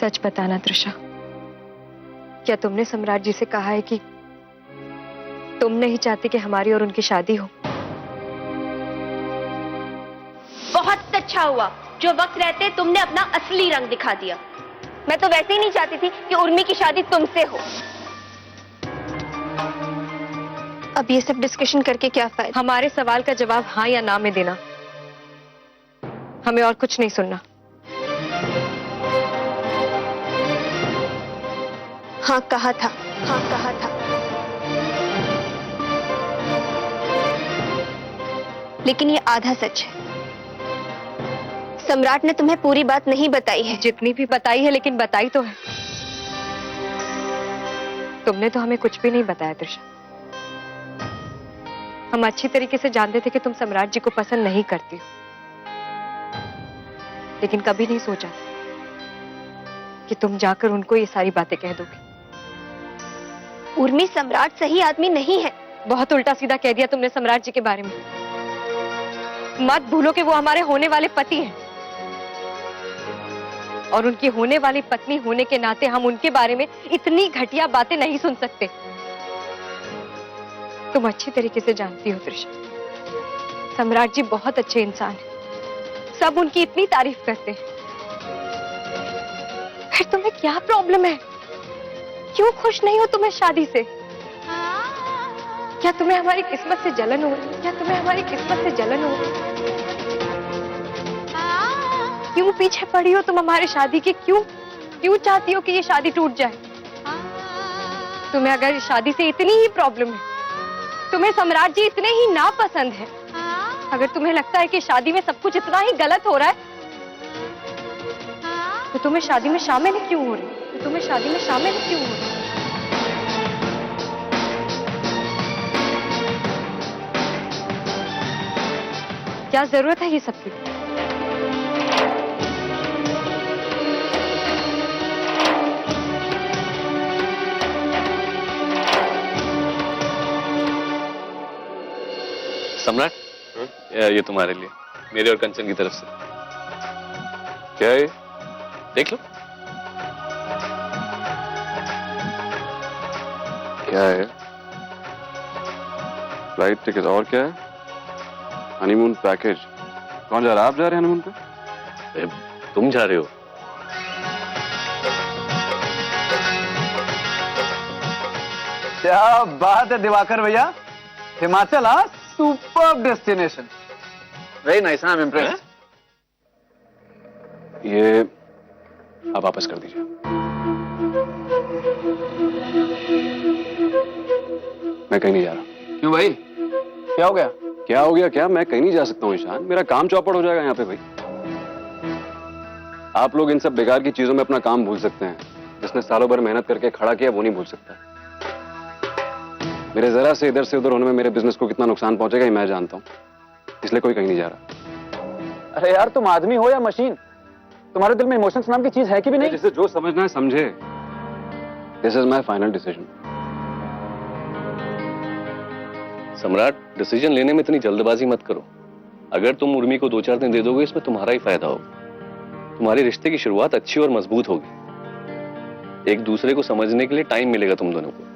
सच बताना तृषा, क्या तुमने सम्राट जी से कहा है कि तुम नहीं चाहती कि हमारी और उनकी शादी हो? बहुत अच्छा हुआ जो वक्त रहते तुमने अपना असली रंग दिखा दिया। मैं तो वैसे ही नहीं चाहती थी कि उर्मी की शादी तुमसे हो। अब ये सब डिस्कशन करके क्या फायदा? हमारे सवाल का जवाब हाँ या ना में देना, हमें और कुछ नहीं सुनना। हाँ कहा था, हाँ कहा था, लेकिन ये आधा सच है। सम्राट ने तुम्हें पूरी बात नहीं बताई है। जितनी भी बताई है, लेकिन बताई तो है। तुमने तो हमें कुछ भी नहीं बताया तृषा। हम अच्छी तरीके से जानते थे कि तुम सम्राट जी को पसंद नहीं करती हो, लेकिन कभी नहीं सोचा कि तुम जाकर उनको ये सारी बातें कह दोगे। उर्मी, सम्राट सही आदमी नहीं है। बहुत उल्टा सीधा कह दिया तुमने सम्राट जी के बारे में। मत भूलो कि वो हमारे होने वाले पति हैं, और उनकी होने वाली पत्नी होने के नाते हम उनके बारे में इतनी घटिया बातें नहीं सुन सकते। तुम अच्छी तरीके से जानती हो तृषा, सम्राट जी बहुत अच्छे इंसान हैं। सब उनकी इतनी तारीफ करते हैं। फिर तुम्हें क्या प्रॉब्लम है? क्यों खुश नहीं हो तुम्हें शादी से? क्या तुम्हें हमारी किस्मत से जलन हो रही? क्या तुम्हें हमारी किस्मत से जलन हो रही? क्यों पीछे पड़ी हो तुम हमारे शादी के? क्यों चाहती हो कि ये शादी टूट जाए? तुम्हें अगर शादी से इतनी ही प्रॉब्लम है, तुम्हें सम्राट जी इतने ही नापसंद है, अगर तुम्हें लगता है कि शादी में सब कुछ इतना ही गलत हो रहा है, तो तुम्हें शादी में शामिल क्यों हो रही? तुम्हें शादी में शामिल क्यों हो रही? क्या जरूरत है ये सब की? सम्राट, ये तुम्हारे लिए, मेरे और कंचन की तरफ से। क्या है? देख लो। क्या है? फ्लाइट टिकट और क्या है? Honeymoon package. कौन जा रहा है? आप जा रहे हैं हनीमून पे? तुम जा रहे हो? क्या बात है दिवाकर भैया, हिमाचल। हाँ, superb destination, very nice. I am impressed. ये आप वापस कर दीजिए। मैं कहीं नहीं जा रहा। क्यों भाई, क्या हो गया? क्या हो गया? क्या मैं कहीं नहीं जा सकता हूँ ईशान, मेरा काम चौपट हो जाएगा यहाँ पे भाई। आप लोग इन सब बेकार की चीजों में अपना काम भूल सकते हैं। जिसने सालों भर मेहनत करके खड़ा किया वो नहीं भूल सकता। मेरे जरा से इधर से उधर होने में मेरे बिजनेस को कितना नुकसान पहुंचेगा ये मैं जानता हूँ, इसलिए कोई कहीं नहीं जा रहा। अरे यार, तुम आदमी हो या मशीन? तुम्हारे दिल में इमोशंस नाम की चीज है कि भी नहीं? जिसे जो समझना है समझे। This is my final decision. सम्राट, डिसीजन लेने में इतनी जल्दबाजी मत करो। अगर तुम उर्मी को 2-4 दिन दे दोगे, इसमें तुम्हारा ही फायदा होगा। तुम्हारे रिश्ते की शुरुआत अच्छी और मजबूत होगी। एक दूसरे को समझने के लिए टाइम मिलेगा तुम दोनों को।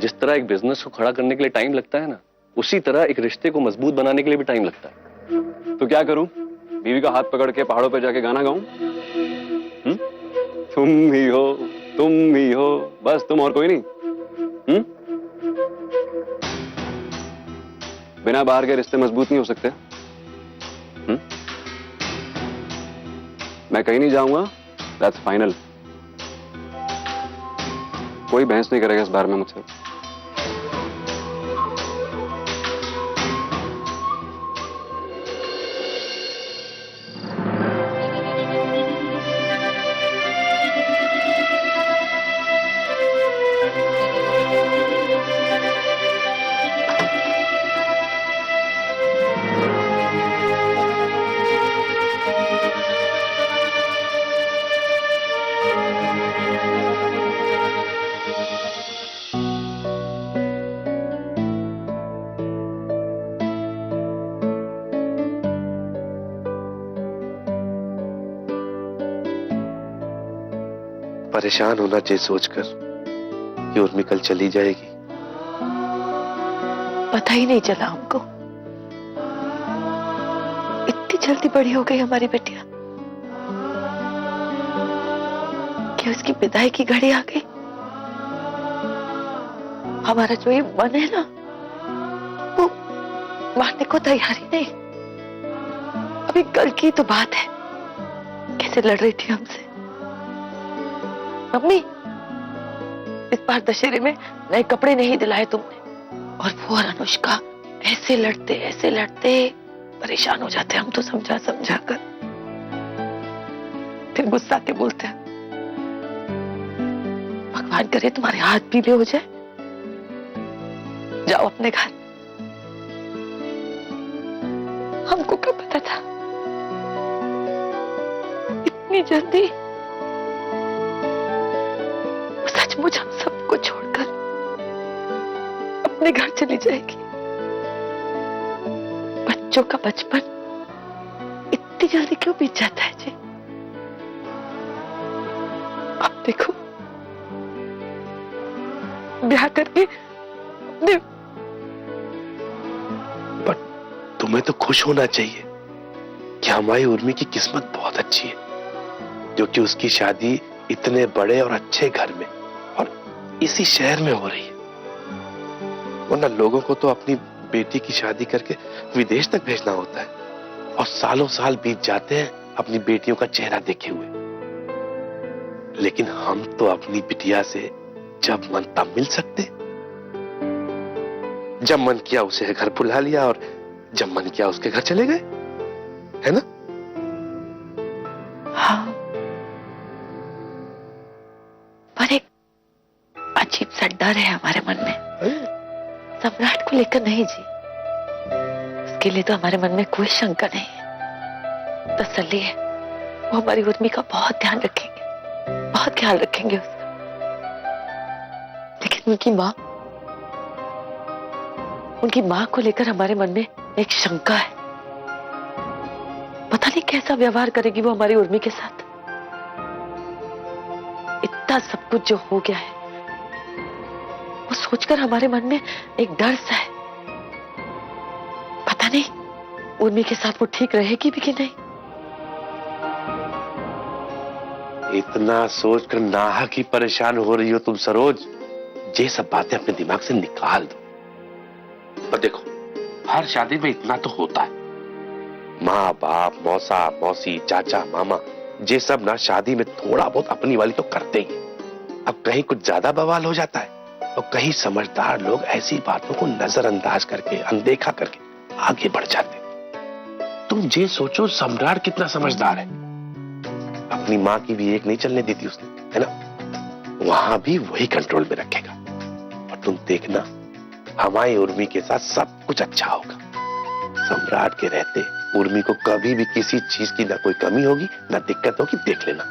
जिस तरह एक बिजनेस को खड़ा करने के लिए टाइम लगता है ना, उसी तरह एक रिश्ते को मजबूत बनाने के लिए भी टाइम लगता है। तो क्या करूं? बीवी का हाथ पकड़ के पहाड़ों पे जाके गाना गाऊं? तुम ही हो, तुम ही हो, बस तुम और कोई नहीं। बिना बाहर के रिश्ते मजबूत नहीं हो सकते। मैं कहीं नहीं जाऊंगा, दैट्स फाइनल। कोई बहस नहीं करेगा इस बारे में मुझसे। परेशान होना चाहिए सोचकर कि उर्मी कल चली जाएगी। पता ही नहीं चला हमको, इतनी जल्दी बड़ी हो गई हमारी बेटिया कि उसकी विदाई की घड़ी आ गई। हमारा जो ये मन है ना, वो मारने को तैयार ही नहीं। अभी कल की तो बात है, कैसे लड़ रही थी हमसे। मम्मी, इस बार दशहरे में नए कपड़े नहीं दिलाए तुमने, और वो और अनुष्का ऐसे लड़ते परेशान हो जाते हम तो समझा समझा कर। फिर गुस्सा के बोलते हैं, भगवान करे तुम्हारे हाथ पीले हो जाए, जाओ अपने घर। हमको क्या पता था इतनी जल्दी सचमुच हम सबको छोड़कर अपने घर चली जाएगी। बच्चों का बचपन इतनी जल्दी क्यों बीत जाता है जी। अब देखो, ब्याह करके अपने। पर तुम्हें तो खुश होना चाहिए कि हमारी उर्मी की किस्मत बहुत अच्छी है, क्योंकि उसकी शादी इतने बड़े और अच्छे घर में और इसी शहर में हो रही है। वरना लोगों को तो अपनी बेटी की शादी करके विदेश तक भेजना होता है, और सालों साल बीत जाते हैं अपनी बेटियों का चेहरा देखे हुए। लेकिन हम तो अपनी बिटिया से जब मन तब मिल सकते। जब मन किया उसे घर बुला लिया, और जब मन किया उसके घर चले गए, है ना? हाँ, पर एक अजीब सा डर है हमारे मन में। सम्राट को लेकर नहीं जी, उसके लिए तो हमारे मन में कोई शंका नहीं है, तसल्ली है। वो हमारी उर्मी का बहुत ध्यान रखेंगे, बहुत ख्याल रखेंगे उसका। लेकिन उनकी माँ को लेकर हमारे मन में एक शंका है। पता नहीं कैसा व्यवहार करेगी वो हमारी उर्मी के साथ। इतना सब कुछ जो हो गया है, वो सोचकर हमारे मन में एक डर सा है। पता नहीं उर्मी के साथ वो ठीक रहेगी भी कि नहीं। इतना सोचकर नाहक ही परेशान हो रही हो तुम सरोज। ये सब बातें अपने दिमाग से निकाल दो। पर देखो, हर शादी में इतना तो होता है। माँ बाप, मौसा मौसी, चाचा मामा, ये सब ना शादी में थोड़ा बहुत अपनी वाली तो करते ही। अब कहीं कुछ ज्यादा बवाल हो जाता है, और कहीं समझदार लोग ऐसी बातों को नजरअंदाज करके, अनदेखा करके आगे बढ़ जाते। तुम ये सोचो, सम्राट कितना समझदार है। अपनी माँ की भी एक नहीं चलने दी थी उसने, है ना? वहां भी वही कंट्रोल में रखेगा। और तुम देखना, हमारी उर्मी के साथ सब कुछ अच्छा होगा। सम्राट के रहते उर्मी को कभी भी किसी चीज की ना कोई कमी होगी, ना दिक्कत होगी, देख लेना।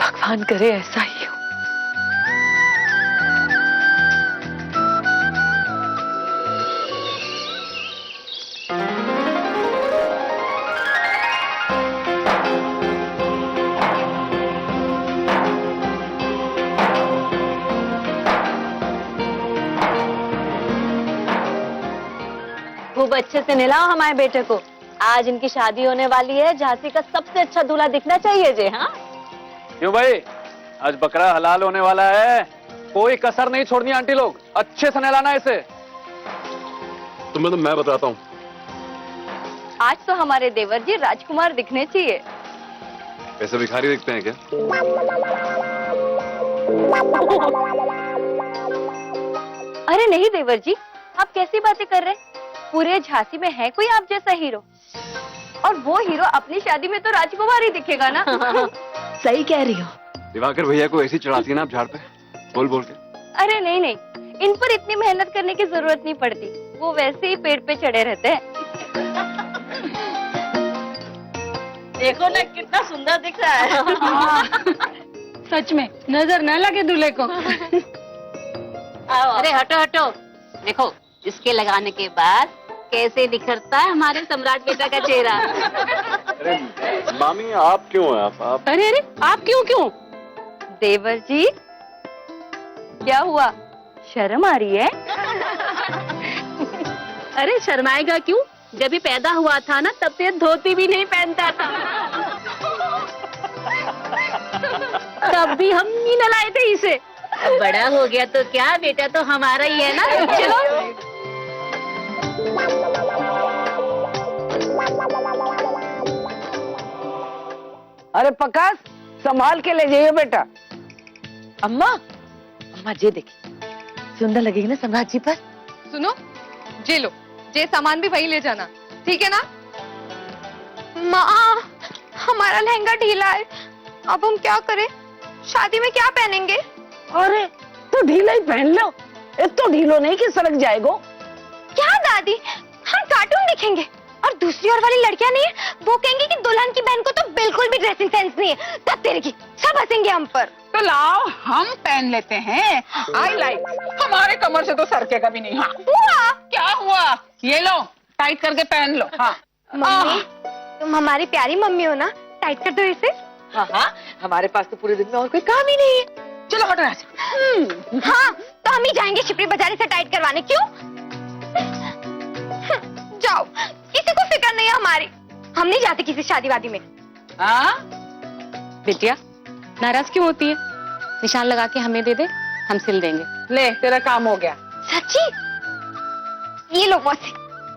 भगवान करे ऐसा ही हो। खूब अच्छे से नहलाओ हमारे बेटे को। आज इनकी शादी होने वाली है, झांसी का सबसे अच्छा दूल्हा दिखना चाहिए जी। हाँ क्यों भाई, आज बकरा हलाल होने वाला है, कोई कसर नहीं छोड़नी। आंटी लोग अच्छे से नहलाना इसे। तुम्हें तो मैं बताता हूँ। आज तो हमारे देवर जी राजकुमार दिखने चाहिए। ऐसे भिखारी दिखते हैं क्या? अरे नहीं देवर जी, आप कैसी बातें कर रहे हैं? पूरे झांसी में है कोई आप जैसा हीरो? और वो हीरो अपनी शादी में तो राजकुमार ही दिखेगा ना। सही कह रही हो। दिवाकर भैया को ऐसी चढ़ाती है ना आप झाड़ पे, बोल बोल के। अरे नहीं नहीं, इन पर इतनी मेहनत करने की जरूरत नहीं पड़ती, वो वैसे ही पेड़ पे चढ़े रहते हैं। देखो ना कितना सुंदर दिख रहा है। सच में नजर न लगे दूल्हे को। अरे हटो हटो, देखो इसके लगाने के बाद कैसे निखरता है हमारे सम्राट बेटा का चेहरा। अरे मामी आप क्यों हैं आप अरे अरे आप क्यों देवर जी, क्या हुआ? शर्म आ रही है? अरे शर्माएगा क्यों? जब भी पैदा हुआ था ना तब से धोती भी नहीं पहनता था। तब भी हम ही नलाए थे इसे। अब बड़ा हो गया तो क्या, बेटा तो हमारा ही है ना। चलो अरे प्रकाश, संभाल के ले जाइए बेटा। अम्मा, अम्मा जे देखी, सुंदर लगेगी ना सम्राट जी पर। सुनो, जे लो, जे सामान भी वही ले जाना, ठीक है ना? माँ, हमारा लहंगा ढीला है, अब हम क्या करें? शादी में क्या पहनेंगे? अरे तो ढीला ही पहन लो, तो ढीलो नहीं कि सड़क जाएगो। क्या दादी, हम कार्टून देखेंगे और दूसरी ओर वाली लड़कियां नहीं है, वो कहेंगी कि दुल्हन की बहन को तो बिल्कुल भी ड्रेसिंग सेंस नहीं है। तब तेरे की सब हंसेंगे हम पर। तो लाओ हम पहन लेते हैं। आई लाइक, हमारे कमर से तो सरकेगा भी नहीं। हाँ हुआ क्या हुआ, ये लो टाइट करके पहन लो। हाँ मम्मी, तुम हमारी प्यारी मम्मी हो ना, टाइट कर दो इसे। हाँ हाँ, हमारे पास तो पूरे दिन में और कोई काम ही नहीं है। चलो हटो यहाँ से। हाँ, तो हम ही जाएंगे शिप्री बाजारी से टाइट करवाने। क्यों? जाओ, किसी को फिक्र नहीं है हमारी। हम नहीं जाते किसी शादी वादी में। हाँ बिटिया नाराज क्यों होती है? निशान लगा के हमें दे दे, हम सिल देंगे। ले तेरा काम हो गया। सच्ची? ये लो मौसी,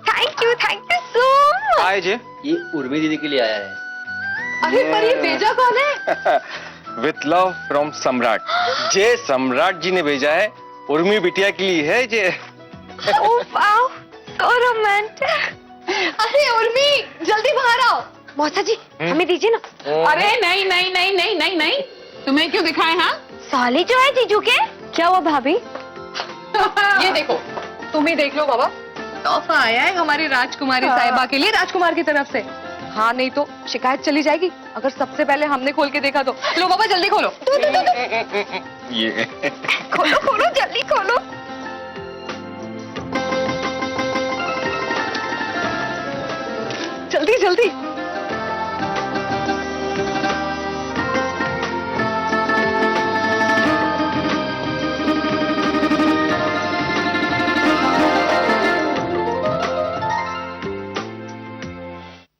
थैंक यू सो मच। हाय जे, ये उर्मी दीदी के लिए आया है। अरे पर ये भेजा कौन है? विथ लव फ्रॉम सम्राट। जे सम्राट जी ने भेजा है, उर्मी बिटिया के लिए है जे। Oh wow, so romantic. अरे उर्मी, जल्दी बाहर आओ। मौसा जी, हमें दीजिए ना। अरे नहीं नहीं नहीं नहीं नहीं नहीं, तुम्हें क्यों दिखाए? हाँ साली जो है जीजू के। क्या हुआ भाभी? ये देखो, तुम ही देख लो बाबा, तोहफा आया है हमारी राजकुमारी साहिबा के लिए राजकुमार की तरफ से। हाँ, नहीं तो शिकायत चली जाएगी अगर सबसे पहले हमने खोल के देखा तो। लो बाबा जल्दी खोलो। ये खोलो जल्दी खोलो। जल्दी जल्दी।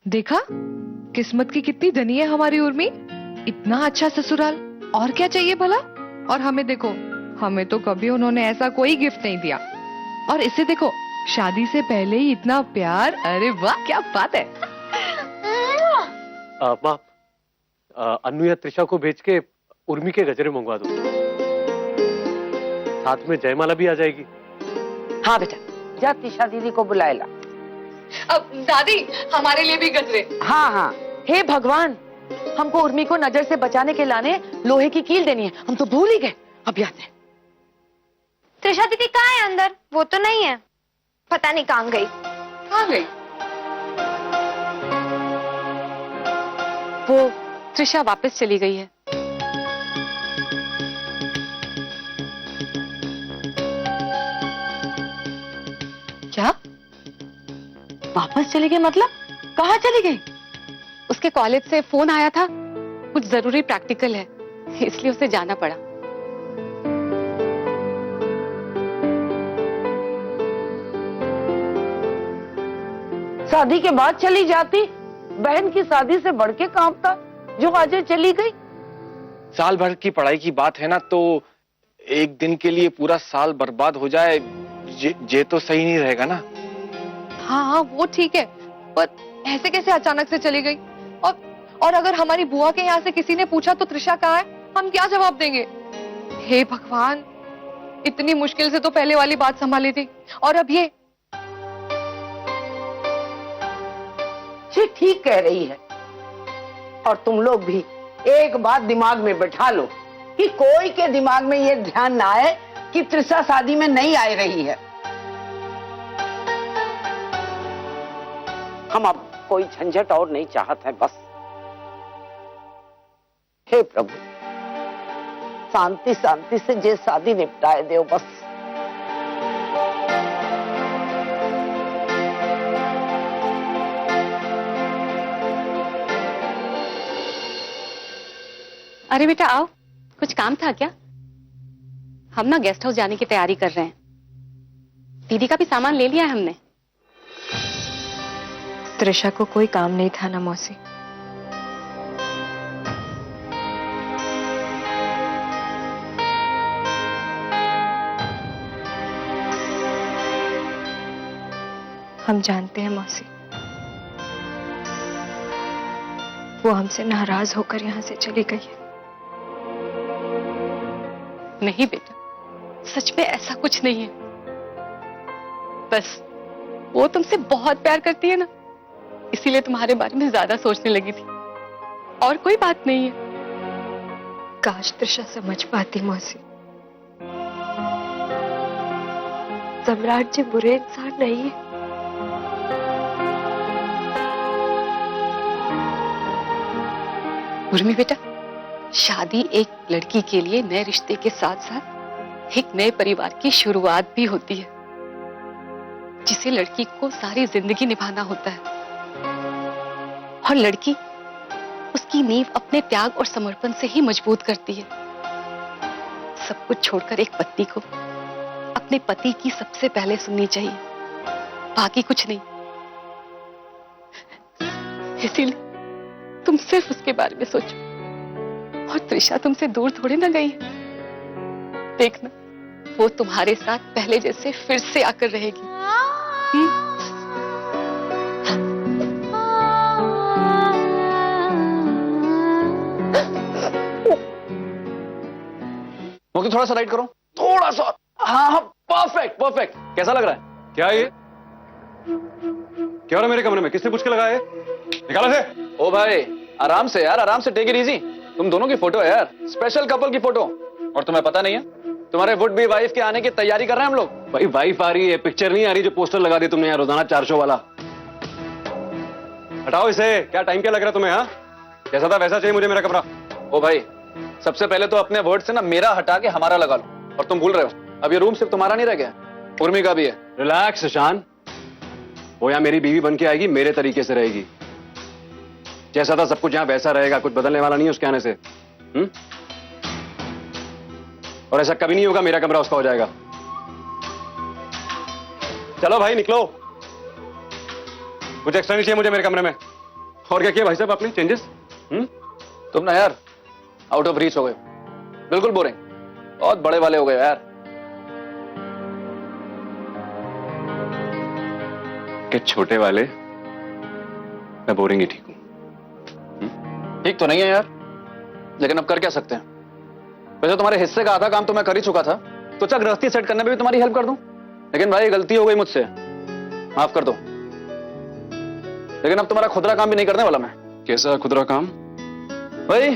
देखा, किस्मत की कितनी धनी है हमारी उर्मी। इतना अच्छा ससुराल, और क्या चाहिए भला? और हमें देखो, हमें तो कभी उन्होंने ऐसा कोई गिफ्ट नहीं दिया। और इसे देखो, शादी से पहले ही इतना प्यार। अरे वाह, क्या बात है। माँ, अन्नू या त्रिशा को भेज के उर्मी के गजरे मंगवा दो, साथ में जयमाला भी आ जाएगी। हाँ बेटा, जा तिशा दीदी को बुलाए ला। अब दादी, हमारे लिए भी गजरे। हाँ हाँ, हे भगवान, हमको उर्मी को नजर से बचाने के लाने लोहे की कील देनी है, हम तो भूल ही गए। अब याद है। त्रिशा दीदी कहाँ है अंदर? वो तो नहीं है, पता नहीं कहाँ गई। कहाँ गई? वो त्रिशा वापस चली गई है। क्या? वापस चली गई मतलब? कहाँ चली गई? उसके कॉलेज से फोन आया था, कुछ जरूरी प्रैक्टिकल है, इसलिए उसे जाना पड़ा। शादी के बाद चली जाती, बहन की शादी से बढ़ के काम था जो आज चली गई। साल भर की पढ़ाई की बात है ना, तो एक दिन के लिए पूरा साल बर्बाद हो जाए, ये तो सही नहीं रहेगा ना। हाँ हाँ, वो ठीक है, पर ऐसे कैसे अचानक से चली गई? और अगर हमारी बुआ के यहाँ से किसी ने पूछा तो त्रिशा कहाँ है, हम क्या जवाब देंगे? हे भगवान, इतनी मुश्किल से तो पहले वाली बात संभाली थी, और अब ये। ठीक कह रही है। और तुम लोग भी एक बात दिमाग में बैठा लो कि कोई के दिमाग में ये ध्यान ना आए कि त्रिशा शादी में नहीं आ रही है। हम अब कोई झंझट और नहीं चाहते हैं, बस। हे प्रभु, शांति शांति से जे शादी निपटाए दो बस। अरे बेटा आओ, कुछ काम था क्या? हम ना गेस्ट हाउस जाने की तैयारी कर रहे हैं। दीदी का भी सामान ले लिया है हमने। त्रिशा को कोई काम नहीं था ना मौसी। हम जानते हैं मौसी, वो हमसे नाराज होकर यहां से चली गई है। नहीं बेटा, सच में ऐसा कुछ नहीं है। बस वो तुमसे बहुत प्यार करती है ना, इसीलिए तुम्हारे बारे में ज्यादा सोचने लगी थी, और कोई बात नहीं है। काश त्रिशा समझ पाती मौसी, सम्राट जी बुरे इंसान नहीं है। उर्मी बेटा, शादी एक लड़की के लिए नए रिश्ते के साथ साथ एक नए परिवार की शुरुआत भी होती है, जिसे लड़की को सारी जिंदगी निभाना होता है। और लड़की उसकी नींव अपने त्याग और समर्पण से ही मजबूत करती है। सब कुछ छोड़कर एक पत्नी को अपने पति की सबसे पहले सुननी चाहिए, बाकी कुछ नहीं। इसीलिए तुम सिर्फ उसके बारे में सोचो। और त्रिशा तुमसे दूर थोड़ी ना गई है। देखना, वो तुम्हारे साथ पहले जैसे फिर से आकर रहेगी। मुझे थोड़ा सा राइट करो, थोड़ा सा। हाँ हाँ, परफेक्ट परफेक्ट। कैसा लग रहा है? क्या ये क्या हो रहा है मेरे कमरे में? किसने पूछ के लगाया है? निकालो से। ओ भाई आराम से यार, आराम से, टेक इट इजी। तुम दोनों की फोटो है यार, स्पेशल कपल की फोटो। और तुम्हें पता नहीं है, तुम्हारे वुड बी वाइफ के आने की तैयारी कर रहे हैं हम लोग। भाई वाइफ आ रही है, पिक्चर नहीं आ रही जो पोस्टर लगा दी तुमने यार, रोजाना 400 वाला। हटाओ इसे। क्या टाइम क्या लग रहा है तुम्हें? हाँ, जैसा था वैसा चाहिए मुझे मेरा कमरा। ओ भाई, सबसे पहले तो अपने वर्ड से ना मेरा हटा के हमारा लगा लो। और तुम भूल रहे हो, अब ये रूम सिर्फ तुम्हारा नहीं रह गया, उर्मी का भी है। रिलैक्स ईशान, वो यहाँ मेरी बीवी बन के आएगी, मेरे तरीके से रहेगी। जैसा था सब कुछ यहाँ वैसा रहेगा, कुछ बदलने वाला नहीं है उसके आने से। और ऐसा कभी नहीं होगा मेरा कमरा उसका हो जाएगा। चलो भाई निकलो, कुछ एक्स्ट्रा नहीं चाहिए मुझे मेरे कमरे में। और क्या किया भाई साहब आपने चेंजेस? तुम ना यार आउट ऑफ रीच हो गए, बिल्कुल बोरिंग, बहुत बड़े वाले हो गए यार। कि छोटे वाले, मैं बोरिंग ही ठीक हूं। ठीक तो नहीं है यार, लेकिन अब कर क्या सकते हैं। वैसे तुम्हारे हिस्से का आधा काम तो मैं कर ही चुका था, तो अच्छा गृहस्थी सेट करने में भी तुम्हारी हेल्प कर दूं। लेकिन भाई गलती हो गई मुझसे, माफ कर दो। लेकिन अब तुम्हारा खुदरा काम भी नहीं करने वाला मैं। कैसा खुदरा काम? भाई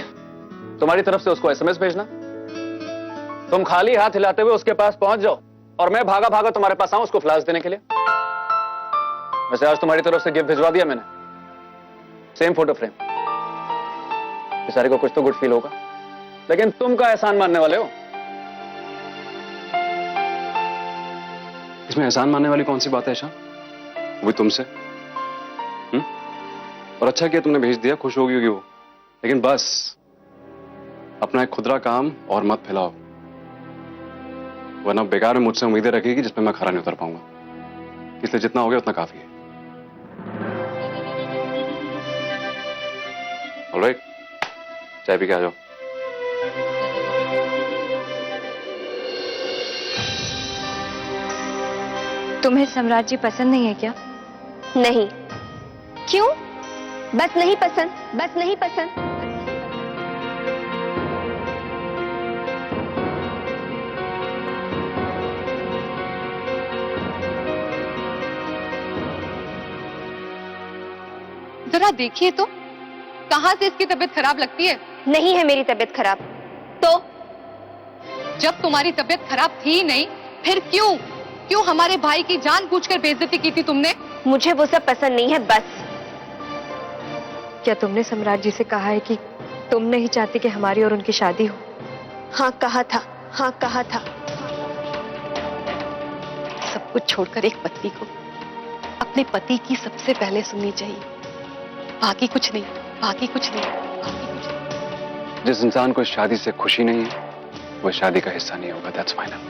तुम्हारी तरफ से उसको एसएमएस भेजना, तुम खाली हाथ हिलाते हुए उसके पास पहुंच जाओ, और मैं भागा भागा तुम्हारे पास आऊं उसको फ्लावर्स देने के लिए। वैसे आज तुम्हारी तरफ से गिफ्ट भिजवा दिया मैंने, सेम फोटो फ्रेम। बेचारे को कुछ तो गुड फील होगा, लेकिन तुम का एहसान मानने वाले हो। इसमें एहसान मानने वाली कौन सी बात है ईशान? वो भी तुमसे। और अच्छा किया तुमने भेज दिया, खुश होगी वो। लेकिन बस अपना एक खुदरा काम और मत फैलाओ, वरना बेकार में मुझसे उम्मीदें रखेगी जिसमें मैं खरा नहीं उतर पाऊंगा। इसलिए जितना हो गया उतना काफी है। ऑलराइट, चाय पी के आ जाओ। तुम्हें सम्राट जी पसंद नहीं है क्या? नहीं। क्यों? बस नहीं पसंद, बस नहीं पसंद। जरा देखिए तो, कहां से इसकी तबीयत खराब लगती है? नहीं है मेरी तबीयत खराब। तो जब तुम्हारी तबीयत खराब थी ही नहीं, फिर क्यों क्यों हमारे भाई की जानबूझकर बेइज्जती की थी तुमने? मुझे वो सब पसंद नहीं है, बस। क्या तुमने सम्राट जी से कहा है कि तुम नहीं चाहती कि हमारी और उनकी शादी हो? हाँ कहा था, हाँ कहा था। सब कुछ छोड़कर एक पत्नी को अपने पति की सबसे पहले सुननी चाहिए, बाकी कुछ नहीं, बाकी कुछ नहीं, बाकी कुछ नहीं। जिस इंसान को इस शादी से खुशी नहीं है वो इस शादी का हिस्सा नहीं होगा। That's final.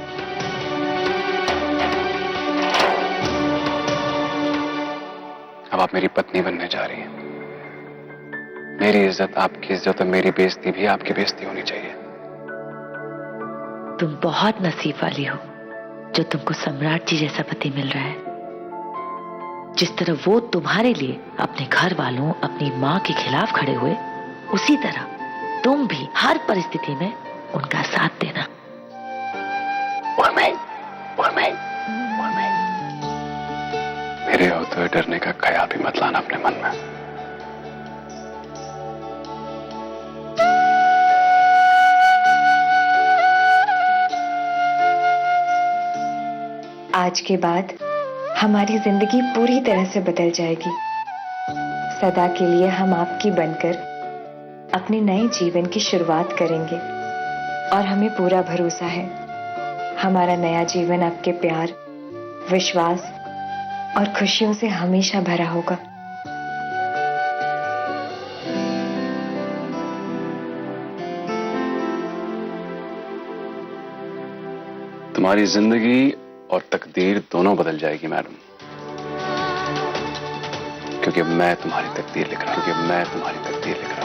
अब आप मेरी पत्नी बनने जा रही हैं। मेरी इज्जत आपकी इज्जत और मेरी बेइज्जती भी आपकी बेइज्जती होनी चाहिए। तुम बहुत नसीब वाली हो जो तुमको सम्राट जी जैसा पति मिल रहा है। जिस तरह वो तुम्हारे लिए अपने घर वालों, अपनी माँ के खिलाफ खड़े हुए, उसी तरह तुम भी हर परिस्थिति में उनका साथ देना। उर्मी, उर्मी, उर्मी, मेरे होते हुए डरने का ख्याल भी मत लाना अपने मन में। आज के बाद हमारी जिंदगी पूरी तरह से बदल जाएगी। सदा के लिए हम आपकी बनकर अपने नए जीवन की शुरुआत करेंगे और हमें पूरा भरोसा है हमारा नया जीवन आपके प्यार, विश्वास और खुशियों से हमेशा भरा होगा। तुम्हारी जिंदगी और तकदीर दोनों बदल जाएगी मैडम, क्योंकि अब मैं तुम्हारी तकदीर लिख रहा हूं।